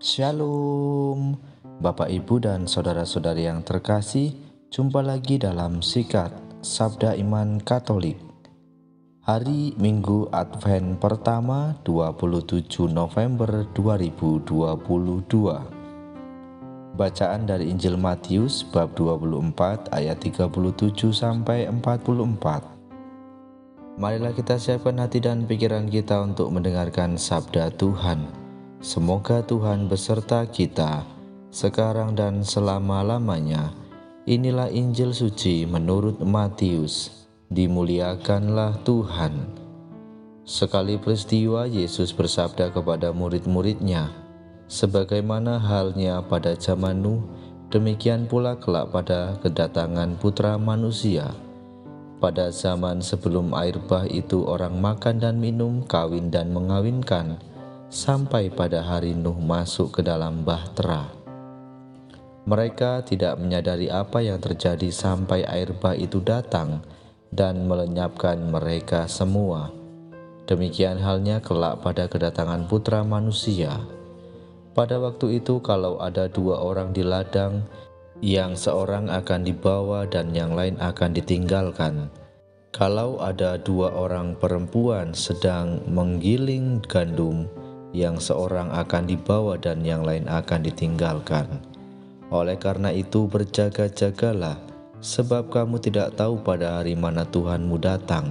Shalom, Bapak Ibu dan saudara-saudari yang terkasih, jumpa lagi dalam Sikat Sabda Iman Katolik. Hari Minggu Advent pertama 27 November 2022. Bacaan dari Injil Matius bab 24 ayat 37 sampai 44. Marilah kita siapkan hati dan pikiran kita untuk mendengarkan sabda Tuhan. Semoga Tuhan beserta kita, sekarang dan selama-lamanya. Inilah Injil suci menurut Matius. Dimuliakanlah Tuhan. Sekali peristiwa Yesus bersabda kepada murid-muridnya, sebagaimana halnya pada zaman Nuh, demikian pula kelak pada kedatangan Putra Manusia. Pada zaman sebelum air bah itu orang makan dan minum, kawin dan mengawinkan, sampai pada hari Nuh masuk ke dalam bahtera. Mereka tidak menyadari apa yang terjadi sampai air bah itu datang dan melenyapkan mereka semua. Demikian halnya kelak pada kedatangan Putra Manusia. Pada waktu itu kalau ada dua orang di ladang, yang seorang akan dibawa dan yang lain akan ditinggalkan. Kalau ada dua orang perempuan sedang menggiling gandum, yang seorang akan dibawa dan yang lain akan ditinggalkan. Oleh karena itu berjaga-jagalah, sebab kamu tidak tahu pada hari mana Tuhanmu datang.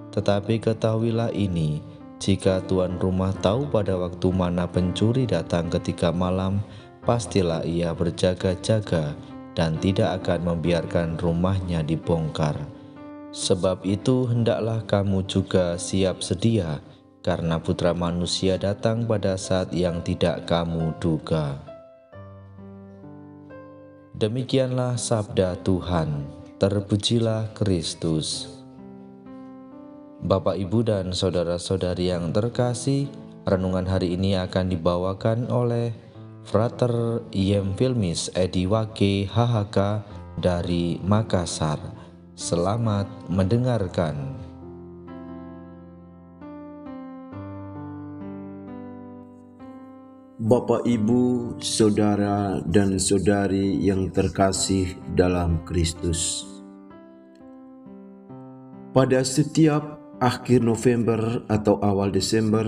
Tetapi ketahuilah ini, jika tuan rumah tahu pada waktu mana pencuri datang ketika malam, pastilah ia berjaga-jaga dan tidak akan membiarkan rumahnya dibongkar. Sebab itu hendaklah kamu juga siap sedia, karena Putra Manusia datang pada saat yang tidak kamu duga. Demikianlah sabda Tuhan. Terpujilah Kristus. Bapak, Ibu, dan saudara-saudari yang terkasih, renungan hari ini akan dibawakan oleh Frater Iem Filmis Edi Wage HHK dari Makassar. Selamat mendengarkan. Bapak, Ibu, saudara dan saudari yang terkasih dalam Kristus. Pada setiap akhir November atau awal Desember,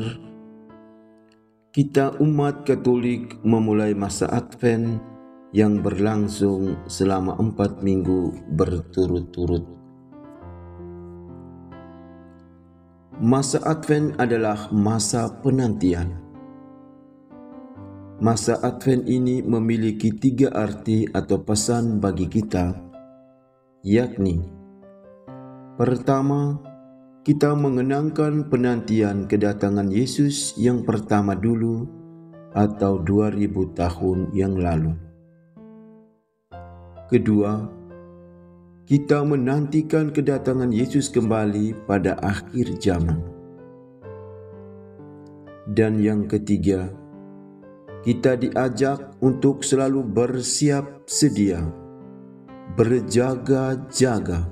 kita umat Katolik memulai masa Advent yang berlangsung selama 4 minggu berturut-turut. Masa Advent adalah masa penantian. Masa Advent ini memiliki 3 arti atau pesan bagi kita, yakni: pertama, kita mengenangkan penantian kedatangan Yesus yang pertama dulu atau 2000 tahun yang lalu. Kedua, kita menantikan kedatangan Yesus kembali pada akhir zaman. Dan yang ketiga, kita diajak untuk selalu bersiap sedia, berjaga-jaga,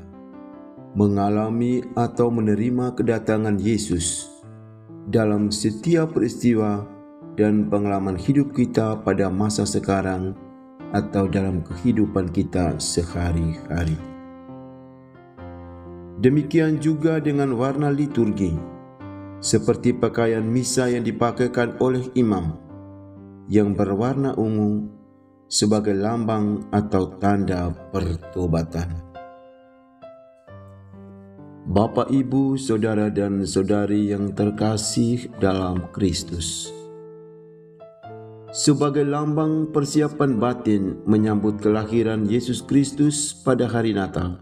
mengalami atau menerima kedatangan Yesus dalam setiap peristiwa dan pengalaman hidup kita pada masa sekarang atau dalam kehidupan kita sehari-hari. Demikian juga dengan warna liturgi, seperti pakaian misa yang dipakaikan oleh imam, yang berwarna ungu sebagai lambang atau tanda pertobatan. Bapak, Ibu, saudara dan saudari yang terkasih dalam Kristus, sebagai lambang persiapan batin menyambut kelahiran Yesus Kristus pada hari Natal,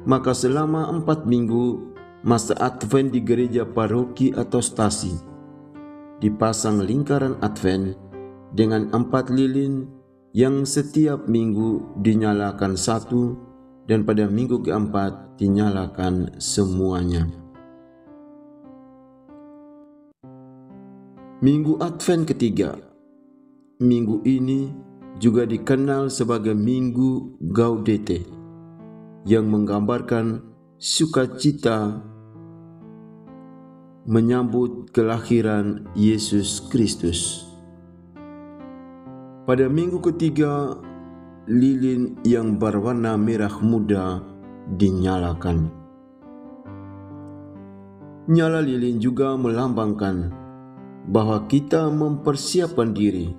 maka selama 4 minggu masa Advent di gereja paroki atau stasi dipasang lingkaran Advent dengan 4 lilin yang setiap minggu dinyalakan 1 dan pada minggu keempat dinyalakan semuanya. Minggu Advent ketiga, minggu ini juga dikenal sebagai Minggu Gaudete, yang menggambarkan sukacita menyambut kelahiran Yesus Kristus. Pada minggu ketiga, lilin yang berwarna merah muda dinyalakan. Nyala lilin juga melambangkan bahwa kita mempersiapkan diri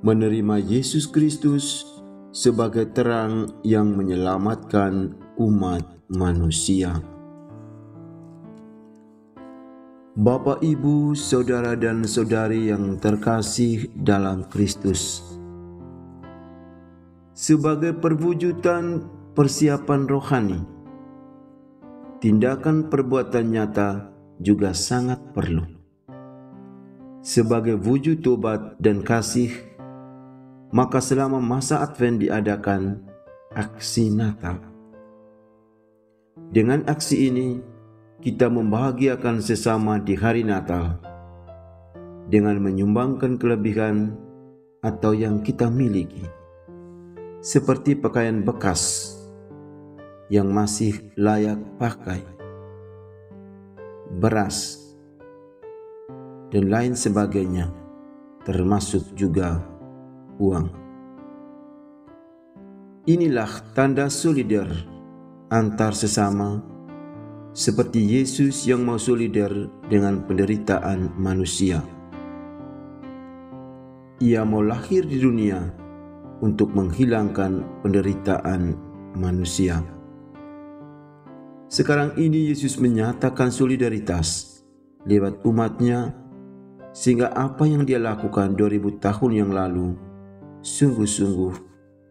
menerima Yesus Kristus sebagai terang yang menyelamatkan umat manusia. Bapak, Ibu, saudara dan saudari yang terkasih dalam Kristus, sebagai perwujudan persiapan rohani, tindakan perbuatan nyata juga sangat perlu. Sebagai wujud tobat dan kasih, maka selama masa Advent diadakan aksi Natal. Dengan aksi ini, kita membahagiakan sesama di hari Natal dengan menyumbangkan kelebihan atau yang kita miliki, seperti pakaian bekas yang masih layak pakai, beras, dan lain sebagainya, termasuk juga uang. Inilah tanda solidar antar sesama, seperti Yesus yang mau solidar dengan penderitaan manusia. Ia mau lahir di dunia untuk menghilangkan penderitaan manusia. Sekarang ini Yesus menyatakan solidaritas lewat umatnya, sehingga apa yang dia lakukan 2000 tahun yang lalu sungguh-sungguh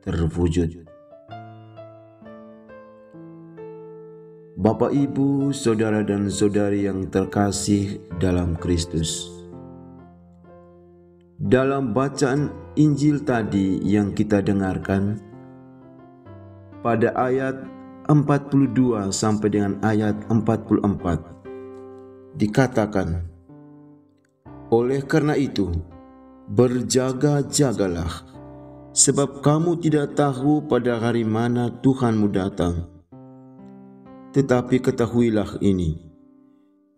terwujud. Bapak, Ibu, saudara dan saudari yang terkasih dalam Kristus, dalam bacaan Injil tadi yang kita dengarkan, pada ayat 42 sampai dengan ayat 44 dikatakan, oleh karena itu, berjaga-jagalah, sebab kamu tidak tahu pada hari mana Tuhanmu datang. Tetapi ketahuilah ini,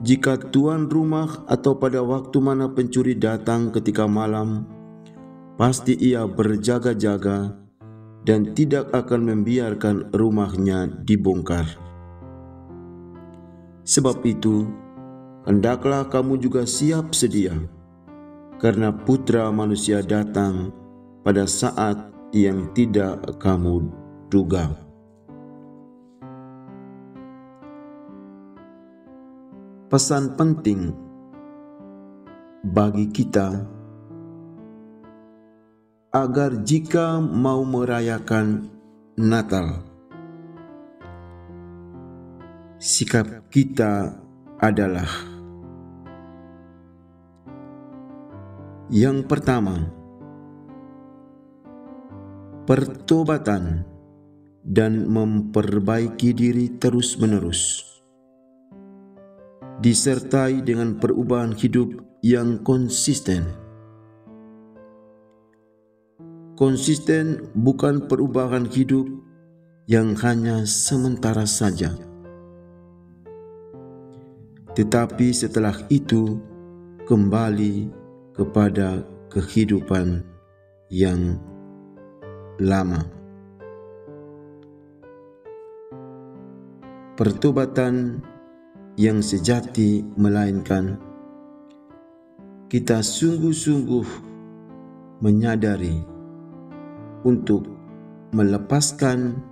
jika tuan rumah atau pada waktu mana pencuri datang ketika malam, pasti ia berjaga-jaga dan tidak akan membiarkan rumahnya dibongkar. Sebab itu, hendaklah kamu juga siap sedia, karena Putra Manusia datang pada saat yang tidak kamu duga. Pesan penting bagi kita agar jika mau merayakan Natal, sikap kita adalah yang pertama, pertobatan dan memperbaiki diri terus-menerus, disertai dengan perubahan hidup yang konsisten. Konsisten bukan perubahan hidup yang hanya sementara saja, tetapi setelah itu kembali kepada kehidupan yang lama. Pertobatan yang sejati melainkan kita sungguh-sungguh menyadari untuk melepaskan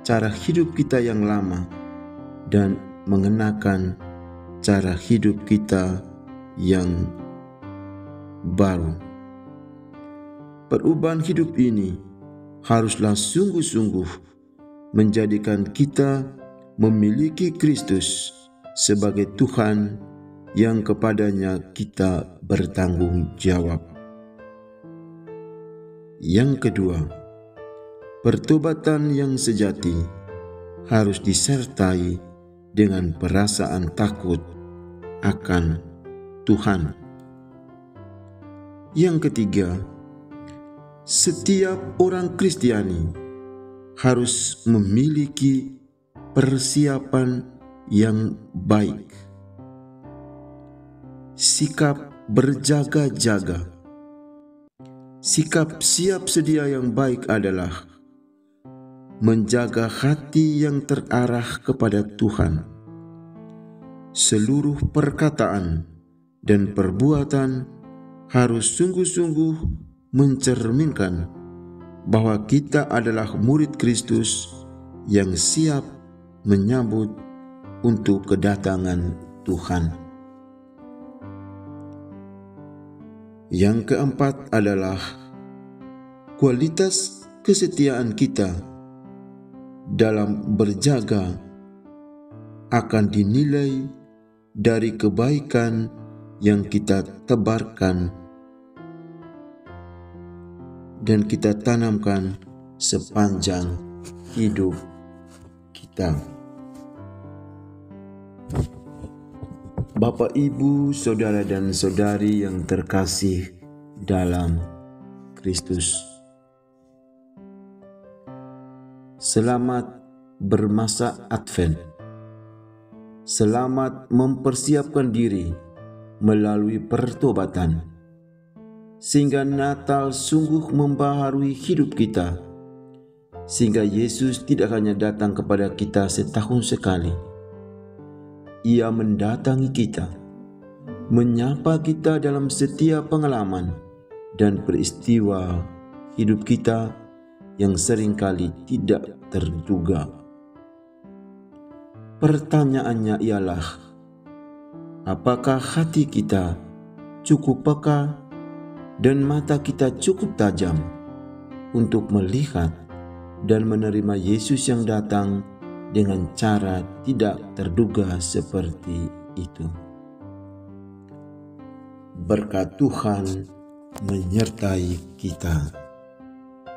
cara hidup kita yang lama dan mengenakan cara hidup kita yang baru. Perubahan hidup ini haruslah sungguh-sungguh menjadikan kita memiliki Kristus sebagai Tuhan yang kepadanya kita bertanggung jawab. Yang kedua, pertobatan yang sejati harus disertai dengan perasaan takut akan Tuhan. Yang ketiga, setiap orang Kristiani harus memiliki persiapan yang baik, sikap berjaga-jaga, Sikap siap sedia yang baik adalah menjaga hati yang terarah kepada Tuhan. Seluruh perkataan dan perbuatan harus sungguh-sungguh mencerminkan bahwa kita adalah murid Kristus yang siap menyambut untuk kedatangan Tuhan. Yang keempat adalah kualitas kesetiaan kita dalam berjaga akan dinilai dari kebaikan yang kita tebarkan dan kita tanamkan sepanjang hidup kita. Bapak, Ibu, saudara dan saudari yang terkasih dalam Kristus, selamat bermasa Advent. Selamat mempersiapkan diri melalui pertobatan, sehingga Natal sungguh membaharui hidup kita, sehingga Yesus tidak hanya datang kepada kita setahun sekali. Ia mendatangi kita, menyapa kita dalam setiap pengalaman dan peristiwa hidup kita yang seringkali tidak terduga. Pertanyaannya ialah, apakah hati kita cukup peka dan mata kita cukup tajam untuk melihat dan menerima Yesus yang datang dengan cara tidak terduga seperti itu? Berkat Tuhan menyertai kita.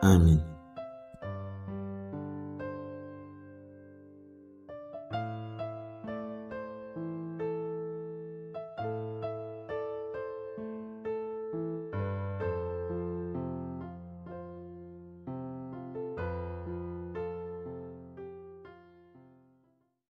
Amin.